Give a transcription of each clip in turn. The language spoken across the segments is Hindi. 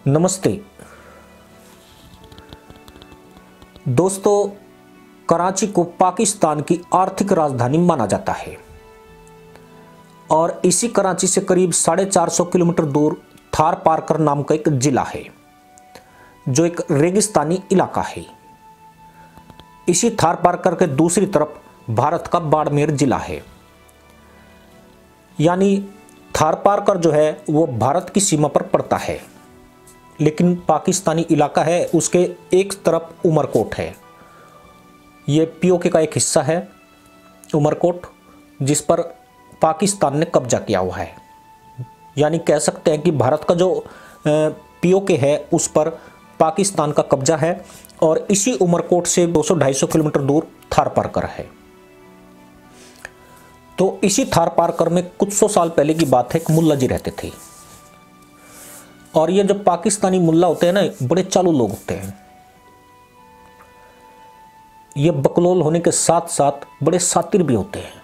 नमस्ते दोस्तों, कराची को पाकिस्तान की आर्थिक राजधानी माना जाता है और इसी कराची से करीब 450 किलोमीटर दूर थार पारकर नाम का एक जिला है जो एक रेगिस्तानी इलाका है। इसी थार पारकर के दूसरी तरफ भारत का बाड़मेर जिला है। यानी थार पारकर जो है वो भारत की सीमा पर पड़ता है, लेकिन पाकिस्तानी इलाका है। उसके एक तरफ उमरकोट है, ये पीओके का एक हिस्सा है उमरकोट, जिस पर पाकिस्तान ने कब्जा किया हुआ है। यानी कह सकते हैं कि भारत का जो पीओके है उस पर पाकिस्तान का कब्जा है और इसी उमरकोट से 200-250 किलोमीटर दूर थार पारकर है। तो इसी थार पारकर में कुछ सौ साल पहले की बात है, एक मुल्ला जी रहते थे। और ये जो पाकिस्तानी मुल्ला होते हैं ना, बड़े चालू लोग होते हैं। ये बकलोल होने के साथ साथ बड़े शातिर भी होते हैं।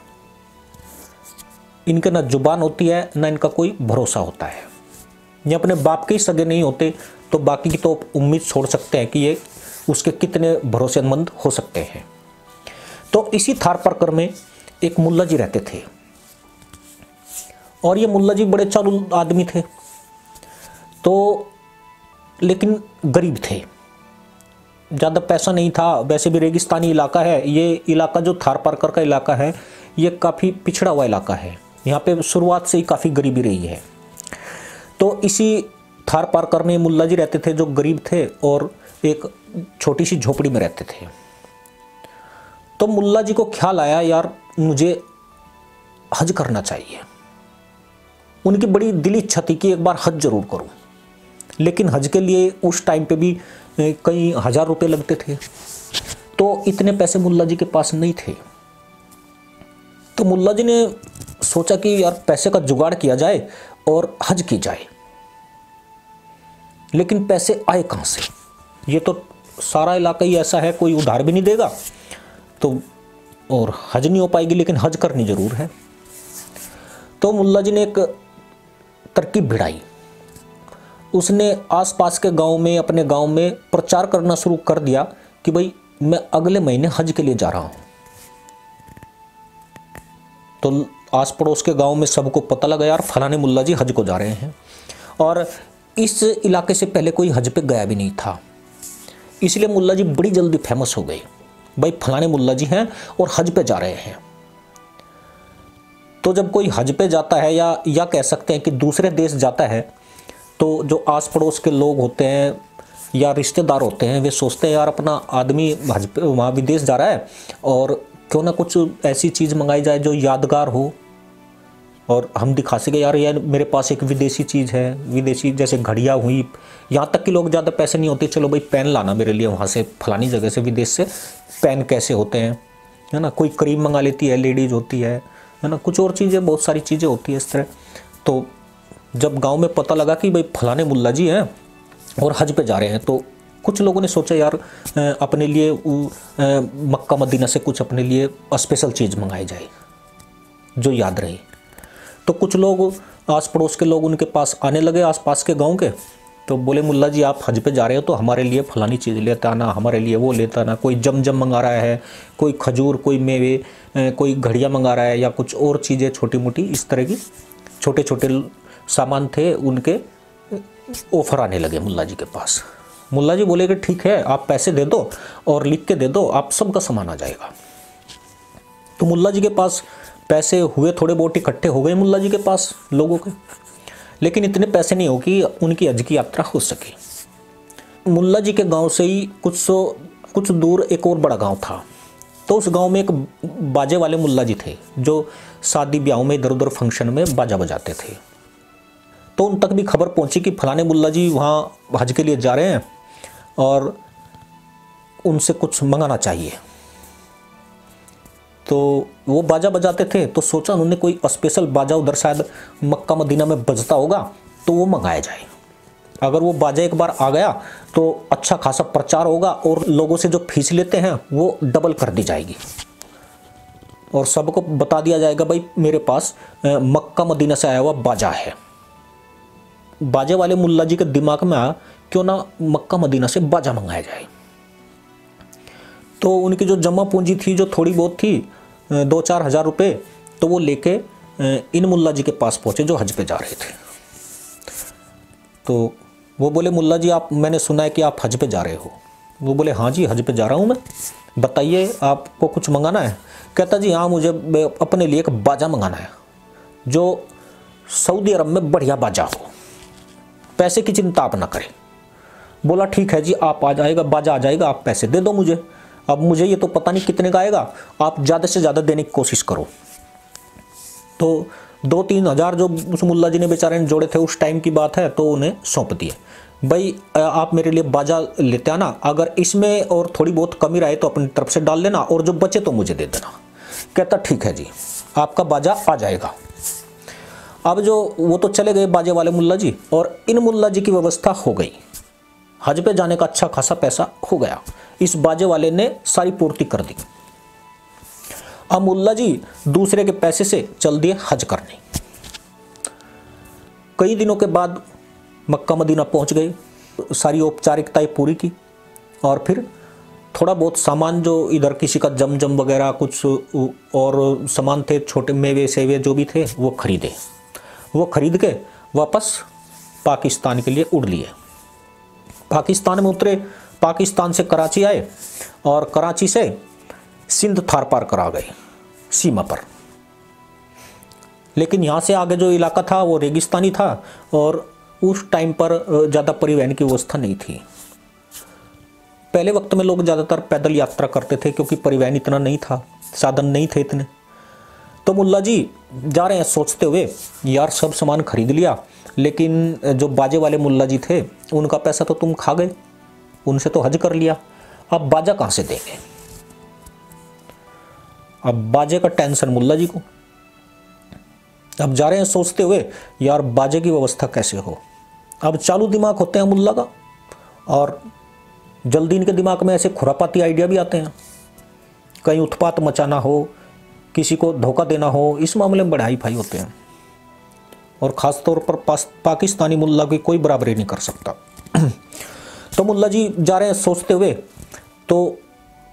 इनके ना जुबान होती है ना इनका कोई भरोसा होता है। ये अपने बाप के ही सगे नहीं होते तो बाकी की तो उम्मीद छोड़ सकते हैं कि ये उसके कितने भरोसेमंद हो सकते हैं। तो इसी थार पारकर में एक मुल्ला जी रहते थे और ये मुल्ला जी बड़े चालू आदमी थे, तो लेकिन गरीब थे, ज़्यादा पैसा नहीं था। वैसे भी रेगिस्तानी इलाका है ये इलाका, जो थार पारकर का इलाका है ये काफ़ी पिछड़ा हुआ इलाका है। यहाँ पे शुरुआत से ही काफ़ी गरीबी रही है। तो इसी थार पारकर में मुल्ला जी रहते थे जो गरीब थे और एक छोटी सी झोपड़ी में रहते थे। तो मुल्ला जी को ख्याल आया, यार मुझे हज करना चाहिए। उनकी बड़ी दिली इच्छा थी कि एक बार हज जरूर करूं, लेकिन हज के लिए उस टाइम पे भी कई हजार रुपए लगते थे, तो इतने पैसे मुल्ला जी के पास नहीं थे। तो मुल्ला जी ने सोचा कि यार पैसे का जुगाड़ किया जाए और हज की जाए, लेकिन पैसे आए कहाँ से? ये तो सारा इलाका ही ऐसा है, कोई उधार भी नहीं देगा तो और हज नहीं हो पाएगी, लेकिन हज करनी जरूर है। तो मुल्ला जी ने एक तरकीब भिड़ाई। उसने आसपास के गांव में, अपने गांव में प्रचार करना शुरू कर दिया कि भाई मैं अगले महीने हज के लिए जा रहा हूं। तो आस पड़ोस के गांव में सबको पता लगा, यार फलाने मुल्ला जी हज को जा रहे हैं। और इस इलाके से पहले कोई हज पे गया भी नहीं था, इसलिए मुल्ला जी बड़ी जल्दी फेमस हो गए। भाई फलाने मुल्ला जी हैं और हज पे जा रहे हैं। तो जब कोई हज पे जाता है या कह सकते हैं कि दूसरे देश जाता है, तो जो आस पड़ोस के लोग होते हैं या रिश्तेदार होते हैं वे सोचते हैं यार अपना आदमी हज पे वहाँ विदेश जा रहा है और क्यों ना कुछ ऐसी चीज़ मंगाई जाए जो यादगार हो और हम दिखा सके, यार यार मेरे पास एक विदेशी चीज़ है। विदेशी जैसे घड़ियाँ हुई, यहाँ तक कि लोग ज़्यादा पैसे नहीं होते, चलो भाई पेन लाना मेरे लिए वहाँ से, फलानी जगह से विदेश से पेन कैसे होते हैं, है ना। कोई क्रीम मंगा लेती है, लेडीज़ होती है ना, कुछ और चीज़ें, बहुत सारी चीज़ें होती है इस तरह। तो जब गांव में पता लगा कि भाई फलाने मुल्ला जी हैं और हज पे जा रहे हैं, तो कुछ लोगों ने सोचा यार अपने लिए मक्का मदीना से कुछ अपने लिए स्पेशल चीज़ मंगाई जाए जो याद रहे। तो कुछ लोग, आस पड़ोस के लोग उनके पास आने लगे, आसपास के गांव के। तो बोले मुल्ला जी आप हज पे जा रहे हो तो हमारे लिए फलानी चीज़ लेता आना, हमारे लिए वो लेता आना। कोई जमजम मंगा रहा है, कोई खजूर, कोई मेवे, कोई घड़ियाँ मंगा रहा है या कुछ और चीज़ें छोटी मोटी, इस तरह की छोटे छोटे सामान थे उनके, ऑफर आने लगे मुल्ला जी के पास। मुल्ला जी बोले कि ठीक है, आप पैसे दे दो और लिख के दे दो, आप सबका सामान आ जाएगा। तो मुल्ला जी के पास पैसे हुए, थोड़े बहुत इकट्ठे हो गए मुल्ला जी के पास लोगों के, लेकिन इतने पैसे नहीं हो कि उनकी हज की यात्रा हो सके। मुल्ला जी के गांव से ही कुछ दूर एक और बड़ा गांव था। तो उस गांव में एक बाजे वाले मुल्ला जी थे जो शादी ब्याहों में, इधर उधर फंक्शन में बाजा बजाते थे। तो उन तक भी खबर पहुंची कि फलाने मुल्ला जी वहाँ हज के लिए जा रहे हैं और उनसे कुछ मंगाना चाहिए। तो वो बाजा बजाते थे, तो सोचा उन्होंने कोई स्पेशल बाजा उधर शायद मक्का मदीना में बजता होगा तो वो मंगाया जाए। अगर वो बाजा एक बार आ गया तो अच्छा खासा प्रचार होगा और लोगों से जो फीस लेते हैं वो डबल कर दी जाएगी और सबको बता दिया जाएगा भाई मेरे पास मक्का मदीना से आया हुआ बाजा है। बाजे वाले मुल्ला जी के दिमाग में आया क्यों ना मक्का मदीना से बाजा मंगाया जाए। तो उनकी जो जमा पूंजी थी, जो थोड़ी बहुत थी, 2-4 हज़ार रुपये, तो वो लेके इन मुल्ला जी के पास पहुँचे जो हज पे जा रहे थे। तो वो बोले, मुल्ला जी आप, मैंने सुना है कि आप हज पे जा रहे हो। वो बोले, हाँ जी हज पे जा रहा हूँ मैं, बताइए आपको कुछ मंगाना है। कहता जी हाँ, मुझे अपने लिए एक बाजा मंगाना है जो सऊदी अरब में बढ़िया बाजा हो, पैसे की चिंता आप ना करें। बोला ठीक है जी, आप आ जाएगा, बाजा आ जाएगा, आप पैसे दे दो मुझे। अब मुझे ये तो पता नहीं कितने का आएगा, आप ज़्यादा से ज़्यादा देने की कोशिश करो। तो 2-3 हज़ार जो उस मुल्ला जी ने बेचारे ने जोड़े थे, उस टाइम की बात है, तो उन्हें सौंप दिए। भाई आप मेरे लिए बाजा लेते आना, अगर इसमें और थोड़ी बहुत कमी रहे तो अपनी तरफ से डाल लेना, और जो बचे तो मुझे दे देना। कहता ठीक है जी, आपका बाजा आ जाएगा। अब जो वो तो चले गए बाजे वाले मुल्ला जी, और इन मुल्ला जी की व्यवस्था हो गई, हज पे जाने का अच्छा खासा पैसा हो गया, इस बाजे वाले ने सारी पूर्ति कर दी। अब मुल्ला जी दूसरे के पैसे से चल दिए हज करने। कई दिनों के बाद मक्का मदीना पहुंच गए, सारी औपचारिकताएं पूरी की, और फिर थोड़ा बहुत सामान जो इधर किसी का जमजम वगैरह कुछ और सामान थे, छोटे मेवे सेवे जो भी थे, वो खरीदे। वो खरीद के वापस पाकिस्तान के लिए उड़ लिए। पाकिस्तान में उतरे, पाकिस्तान से कराची आए, और कराची से सिंध थार पार करा गए सीमा पर। लेकिन यहाँ से आगे जो इलाका था वो रेगिस्तानी था, और उस टाइम पर ज़्यादा परिवहन की व्यवस्था नहीं थी। पहले वक्त में लोग ज़्यादातर पैदल यात्रा करते थे, क्योंकि परिवहन इतना नहीं था, साधन नहीं थे इतने। तो मुल्ला जी जा रहे हैं सोचते हुए, यार सब सामान खरीद लिया, लेकिन जो बाजे वाले मुल्ला जी थे उनका पैसा तो तुम खा गए, उनसे तो हज कर लिया, अब बाजा कहाँ से देंगे। अब बाजे का टेंशन मुल्ला जी को। अब जा रहे हैं सोचते हुए, यार बाजे की व्यवस्था कैसे हो। अब चालू दिमाग होते हैं मुल्ला का, और जल्दी इनके दिमाग में ऐसे खुरापाती आइडिया भी आते हैं, कहीं उत्पात मचाना हो, किसी को धोखा देना हो, इस मामले में बड़े हाई फाई होते हैं। और ख़ास तौर पर पाकिस्तानी मुल्ला की कोई बराबरी नहीं कर सकता। तो मुल्ला जी जा रहे हैं सोचते हुए, तो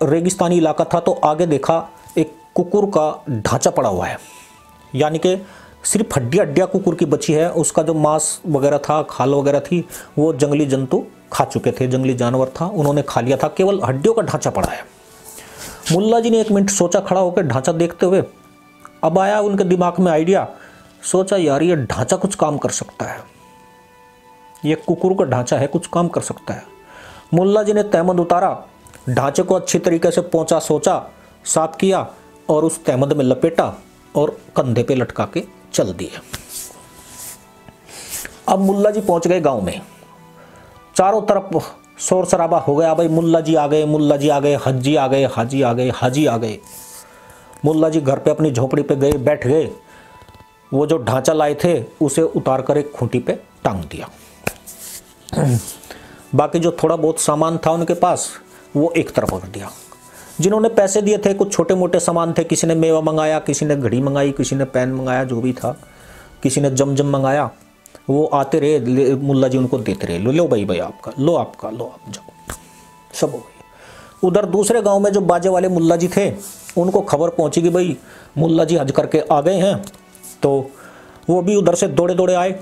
रेगिस्तानी इलाका था, तो आगे देखा एक कुकुर का ढांचा पड़ा हुआ है, यानी कि सिर्फ हड्डियाँ कुकुर की बची है, उसका जो मांस वगैरह था, खाल वगैरह थी, वो जंगली जंतु खा चुके थे, जंगली जानवर था, उन्होंने खा लिया था, केवल हड्डियों का ढांचा पड़ा है। मुल्ला जी ने 1 मिनट सोचा खड़ा होकर ढांचा देखते हुए। अब आया उनके दिमाग में आइडिया, सोचा यार ये ढांचा कुछ काम कर सकता है, ये कुकुर का ढांचा है, कुछ काम कर सकता है। मुल्ला जी ने तहमद उतारा, ढांचे को अच्छी तरीके से पोंछा, सोचा, साफ किया, और उस तहमद में लपेटा और कंधे पे लटका के चल दिए। अब मुल्ला जी पहुंच गए गांव में, चारों तरफ शोर शराबा हो गया, भाई मुल्ला जी आ गए, मुल्ला जी आ गए, हाजी आ गए, हाजी आ गए, हाजी आ गए। मुल्ला जी घर पे अपनी झोपड़ी पे गए, बैठ गए, वो जो ढांचा लाए थे उसे उतार कर एक खूंटी पे टांग दिया। बाकी जो थोड़ा बहुत सामान था उनके पास, वो एक तरफ रख दिया। जिन्होंने पैसे दिए थे, कुछ छोटे मोटे सामान थे, किसी ने मेवा मंगाया, किसी ने घड़ी मंगाई, किसी ने पेन मंगाया, जो भी था, किसी ने जमजम मंगाया, वो आते रहे, मुल्ला जी उनको देते रहे, लो भाई आपका, लो आपका, लो आप जाओ, सब हो गई। उधर दूसरे गांव में जो बाजे वाले मुल्ला जी थे, उनको खबर पहुंची कि भाई मुल्ला जी हज करके आ गए हैं, तो वो भी उधर से दौड़े दौड़े आए।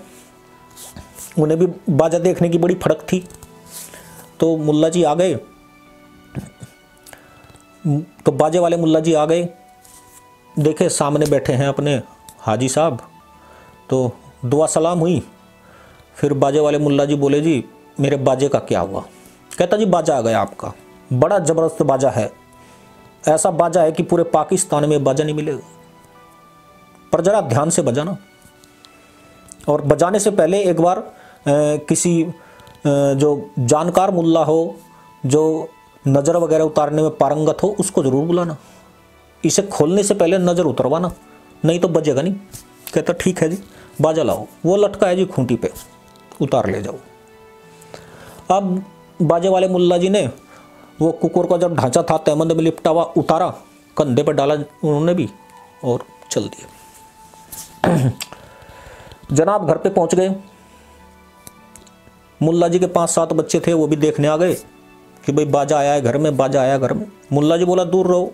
उन्हें भी बाजा देखने की बड़ी फड़क थी। तो मुल्ला जी आ गए, तो बाजे वाले मुल्ला जी आ गए, देखे सामने बैठे हैं अपने हाजी साहब, तो दुआ सलाम हुई। फिर बाजे वाले मुल्ला जी बोले, जी मेरे बाजे का क्या हुआ। कहता जी बाजा आ गया आपका, बड़ा ज़बरदस्त बाजा है, ऐसा बाजा है कि पूरे पाकिस्तान में बाजा नहीं मिलेगा, पर ज़रा ध्यान से बजाना, और बजाने से पहले एक बार किसी जो जानकार मुल्ला हो, जो नज़र वगैरह उतारने में पारंगत हो, उसको ज़रूर बुलाना, इसे खोलने से पहले नज़र उतरवाना, नहीं तो बजेगा नहीं। कहता ठीक है जी, बाजा लाओ। वो लटका है जी खूंटी पे, उतार ले जाओ। अब बाजे वाले मुल्ला जी ने वो कुकुर का जब ढांचा था तहमद में लिपटा हुआ उतारा, कंधे पर डाला उन्होंने भी, और चल दिए। जनाब घर पे पहुंच गए। मुल्ला जी के 5-7 बच्चे थे, वो भी देखने आ गए कि भाई बाजा आया है घर में, बाजा आया घर में। मुल्ला जी बोला दूर रहो,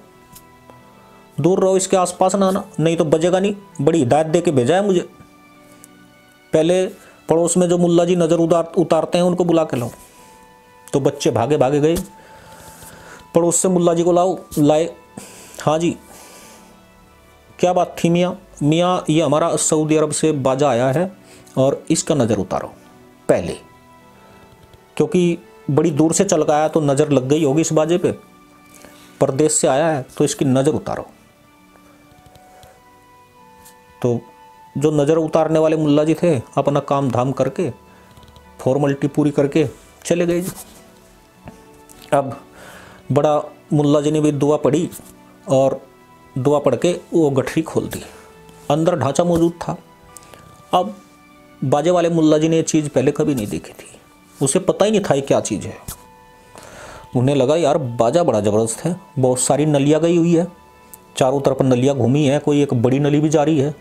दूर रहो, इसके आसपास ना आना, नहीं तो बजेगा नहीं। बड़ी हिदायत दे के भेजा है मुझे। पहले पड़ोस में जो मुल्ला जी नज़र उतारते हैं उनको बुला के लाओ। तो बच्चे भागे भागे गए, पड़ोस से मुल्ला जी को लाए। हाँ जी, क्या बात थी मियाँ? मियाँ ये हमारा सऊदी अरब से बाजा आया है और इसका नज़र उतारो पहले, क्योंकि बड़ी दूर से चल के आया तो नज़र लग गई होगी इस बाजे पे, परदेश से आया है तो इसकी नज़र उतारो। तो जो नज़र उतारने वाले मुल्ला जी थे अपना काम धाम करके फॉर्मेलिटी पूरी करके चले गए जी। अब बड़ा मुल्ला जी ने भी दुआ पढ़ी और दुआ पढ़ के वो गठरी खोल दी, अंदर ढांचा मौजूद था। अब बाजे वाले मुल्ला जी ने ये चीज़ पहले कभी नहीं देखी थी, उसे पता ही नहीं था ये क्या चीज़ है। उन्हें लगा यार बाजा बड़ा ज़बरदस्त है, बहुत सारी नलियाँ गई हुई है, चारों तरफ नलियाँ घूमी है, कोई एक बड़ी नली भी जा रही है,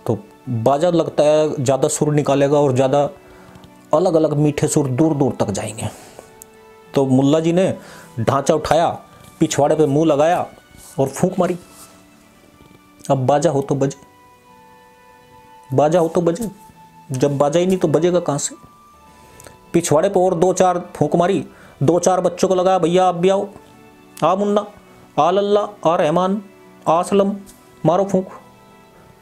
तो बाजा लगता है ज़्यादा सुर निकालेगा और ज़्यादा अलग अलग मीठे सुर दूर दूर तक जाएंगे। तो मुल्ला जी ने ढांचा उठाया, पिछवाड़े पे मुंह लगाया और फूंक मारी। अब बाजा हो तो बजे, बाजा हो तो बजे, जब बाजा ही नहीं तो बजेगा कहाँ से? पिछवाड़े पे और 2-4 फूंक मारी, 2-4 बच्चों को लगाया, भैया आप भी आओ, आ मुन्ना, आ लल्ला, आ रहमान, आ असलम, मारो फूंक।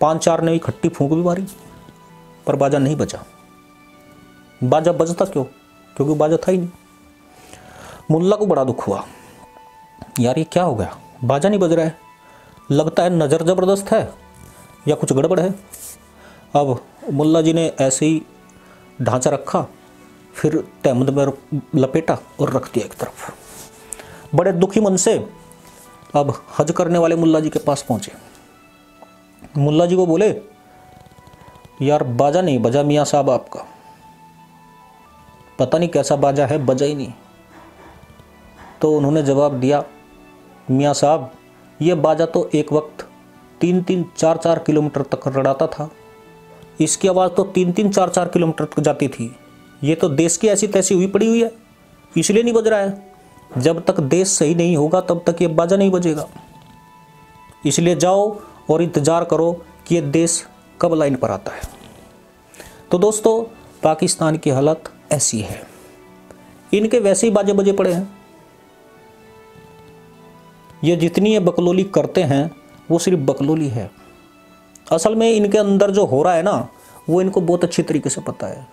5-4 ने इकट्ठी फूंक भी मारी, पर बाजा नहीं बजा। बाजा बजता क्यों? क्योंकि बाजा था ही नहीं। मुल्ला को बड़ा दुख हुआ, यार ये क्या हो गया, बाजा नहीं बज रहा है, लगता है नज़र ज़बरदस्त है या कुछ गड़बड़ है। अब मुल्ला जी ने ऐसे ही ढांचा रखा, फिर तहमद में लपेटा और रख दिया एक तरफ। बड़े दुखी मन से अब हज करने वाले मुल्ला जी के पास पहुँचे। मुल्ला जी को बोले यार बाजा नहीं बजा मियाँ साहब आपका, पता नहीं कैसा बाजा है, बजा ही नहीं। तो उन्होंने जवाब दिया, मियाँ साहब ये बाजा तो एक वक्त 3-3, 4-4 किलोमीटर तक रड़ाता था, इसकी आवाज़ तो 3-3, 4-4 किलोमीटर तक जाती थी। ये तो देश की ऐसी तैसी हुई पड़ी हुई है, इसलिए नहीं बज रहा है। जब तक देश सही नहीं होगा तब तक ये बाजा नहीं बजेगा, इसलिए जाओ और इंतज़ार करो कि ये देश कब लाइन पर आता है। तो दोस्तों पाकिस्तान की हालत ऐसी है, इनके वैसे ही बाजे बजे पड़े हैं। ये जितनी ये बकलोली करते हैं वो सिर्फ बकलोली है, असल में इनके अंदर जो हो रहा है ना वो इनको बहुत अच्छी तरीके से पता है।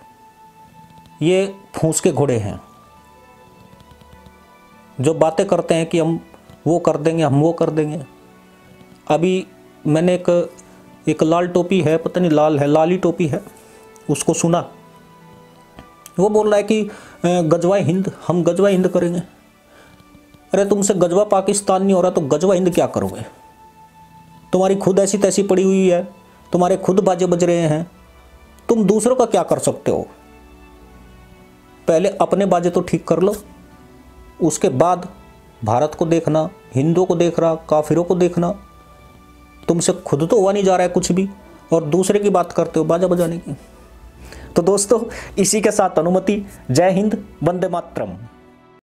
ये फूंस के घोड़े हैं, जो बातें करते हैं कि हम वो कर देंगे, हम वो कर देंगे। अभी मैंने एक लाल टोपी है, पता नहीं लाल है, लाली टोपी है, उसको सुना, वो बोल रहा है कि गजवा हिंद, हम गजवा हिंद करेंगे। अरे तुमसे गजवा पाकिस्तान नहीं हो रहा तो गजवा हिंद क्या करोगे? तुम्हारी खुद ऐसी तैसी पड़ी हुई है, तुम्हारे खुद बाजे बज रहे हैं, तुम दूसरों का क्या कर सकते हो? पहले अपने बाजे तो ठीक कर लो, उसके बाद भारत को देखना, हिंदुओं को देखना, काफिरों को देखना। तुमसे खुद तो हुआ नहीं जा रहा है कुछ भी, और दूसरे की बात करते हो बाजा बजाने की। तो दोस्तों इसी के साथ अनुमति, जय हिंद, वंदे मातरम।